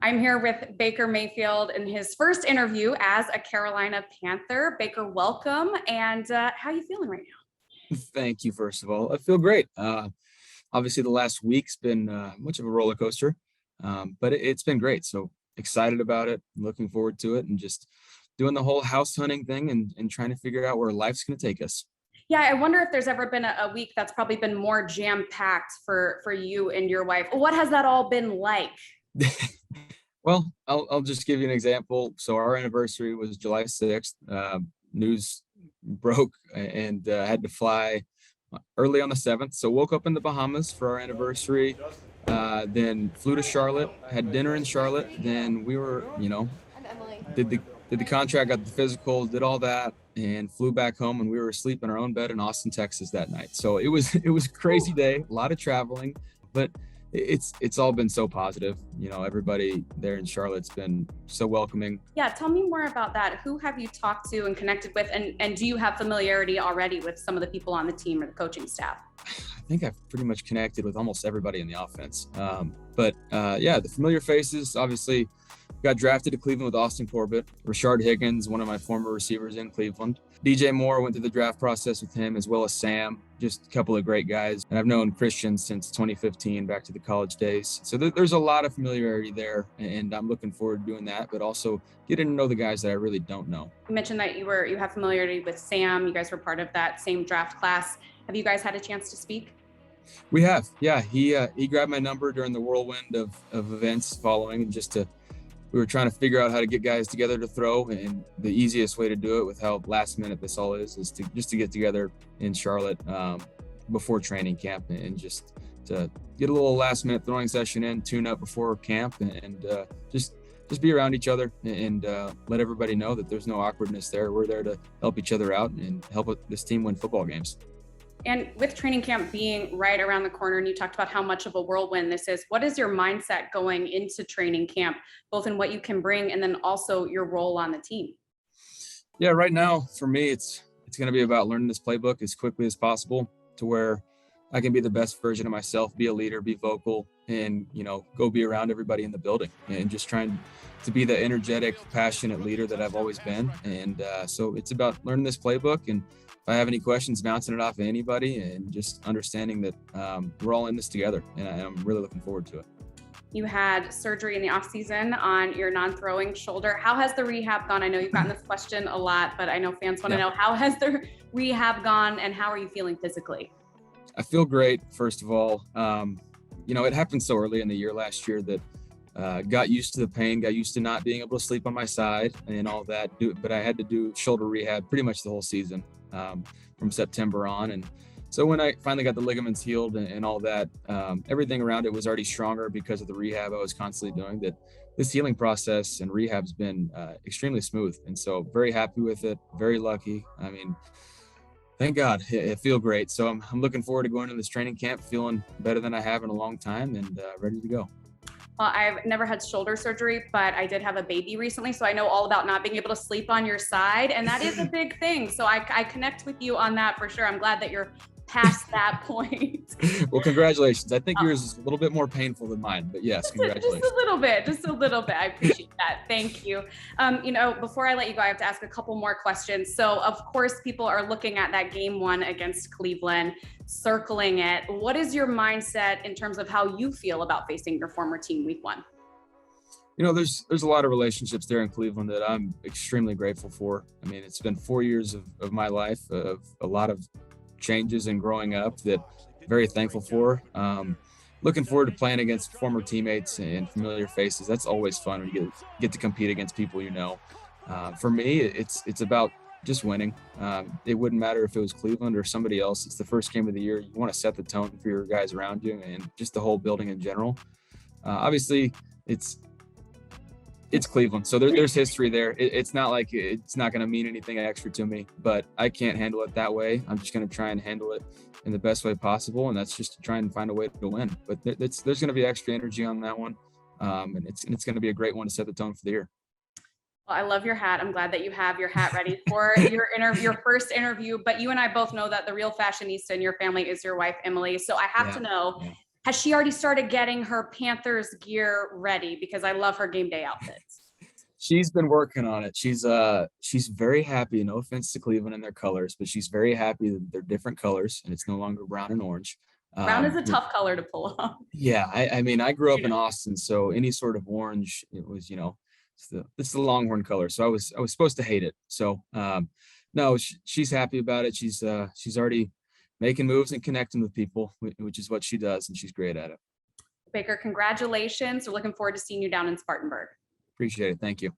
I'm here with Baker Mayfield in his first interview as a Carolina Panther. Baker, welcome. And how are you feeling right now? Thank you. First of all, I feel great. Obviously, the last week's been much of a roller coaster, but it's been great. So excited about it, looking forward to it, and just doing the whole house hunting thing and trying to figure out where life's going to take us. Yeah, I wonder if there's ever been a week that's probably been more jam-packed for you and your wife. What has that all been like? Well, I'll just give you an example. So our anniversary was July 6th. News broke and had to fly early on the 7th. So woke up in the Bahamas for our anniversary. Then flew to Charlotte, had dinner in Charlotte. Then we were, did the contract, got the physical, did all that, and flew back home. And we were asleep in our own bed in Austin, Texas that night. So it was a crazy day, a lot of traveling, but it's all been so positive. Everybody there in Charlotte's been so welcoming. Yeah, tell me more about that. Who have you talked to and connected with? And do you have familiarity already with some of the people on the team or the coaching staff? I think I've pretty much connected with almost everybody in the offense. But the familiar faces, obviously got drafted to Cleveland with Austin Corbett. Rashard Higgins, one of my former receivers in Cleveland. DJ Moore, went through the draft process with him, as well as Sam. Just a couple of great guys. And I've known Christian since 2015, back to the college days. So there's a lot of familiarity there, and I'm looking forward to doing that, but also getting to know the guys that I really don't know. You mentioned that you have familiarity with Sam. You guys were part of that same draft class. Have you guys had a chance to speak? We have, yeah. He grabbed my number during the whirlwind of events following, and we were trying to figure out how to get guys together to throw, and the easiest way to do it, with how last minute this all is to get together in Charlotte before training camp, and just to get a little last minute throwing session in, tune up before camp, and just be around each other and let everybody know that there's no awkwardness there. We're there to help each other out and help this team win football games. And with training camp being right around the corner, and you talked about how much of a whirlwind this is, what is your mindset going into training camp, both in what you can bring and then also your role on the team? Yeah, right now for me, it's going to be about learning this playbook as quickly as possible to where I can be the best version of myself, be a leader, be vocal, and, go be around everybody in the building, and just trying to be the energetic, passionate leader that I've always been. And so it's about learning this playbook, and if I have any questions, bouncing it off of anybody, and just understanding that we're all in this together, and I'm really looking forward to it. You had surgery in the off season on your non-throwing shoulder. How has the rehab gone? I know you've gotten this question a lot, but I know fans want to know, how has the rehab gone, and how are you feeling physically? I feel great, first of all. It happened so early in the year last year that got used to the pain, got used to not being able to sleep on my side and all that. But I had to do shoulder rehab pretty much the whole season from September on. And so when I finally got the ligaments healed and all that, everything around it was already stronger because of the rehab I was constantly doing. That this healing process and rehab's been extremely smooth. And so very happy with it, very lucky. I mean, thank God, it feels great. So I'm looking forward to going to this training camp, feeling better than I have in a long time, and ready to go. Well, I've never had shoulder surgery, but I did have a baby recently. So I know all about not being able to sleep on your side. And that is a big thing. So I connect with you on that for sure. I'm glad that you're past that point. Well, congratulations. I think yours is a little bit more painful than mine, but yes, congratulations. Just a little bit. I appreciate that. Thank you. Before I let you go, I have to ask a couple more questions. So of course, people are looking at that game 1 against Cleveland, circling it. What is your mindset in terms of how you feel about facing your former team week 1? There's a lot of relationships there in Cleveland that I'm extremely grateful for. I mean, it's been 4 years of my life, of a lot of changes and growing up that very thankful for. Looking forward to playing against former teammates and familiar faces. That's always fun when you get to compete against people. For me, it's about just winning. It wouldn't matter if it was Cleveland or somebody else. It's the first game of the year. You want to set the tone for your guys around you and just the whole building in general. Obviously, it's Cleveland, so there's history there. It's not like it's not going to mean anything extra to me, but I can't handle it that way. I'm just going to try and handle it in the best way possible, and that's just to try and find a way to win. But there's going to be extra energy on that one, and it's going to be a great one to set the tone for the year. Well, I love your hat. I'm glad that you have your hat ready for your first interview. But you and I both know that the real fashionista in your family is your wife, Emily. So I have to know, Has she already started getting her Panthers gear ready? Because I love her game day outfits. She's been working on it. She's very happy. No offense to Cleveland and their colors, but she's very happy that they're different colors and it's no longer brown and orange. Brown is a tough color to pull off. Yeah, I mean, I grew up in Austin, so any sort of orange, it was, it's the Longhorn color. So I was supposed to hate it. So no, she's happy about it. She's already making moves and connecting with people, which is what she does, and she's great at it. Baker, congratulations. We're looking forward to seeing you down in Spartanburg. Appreciate it. Thank you.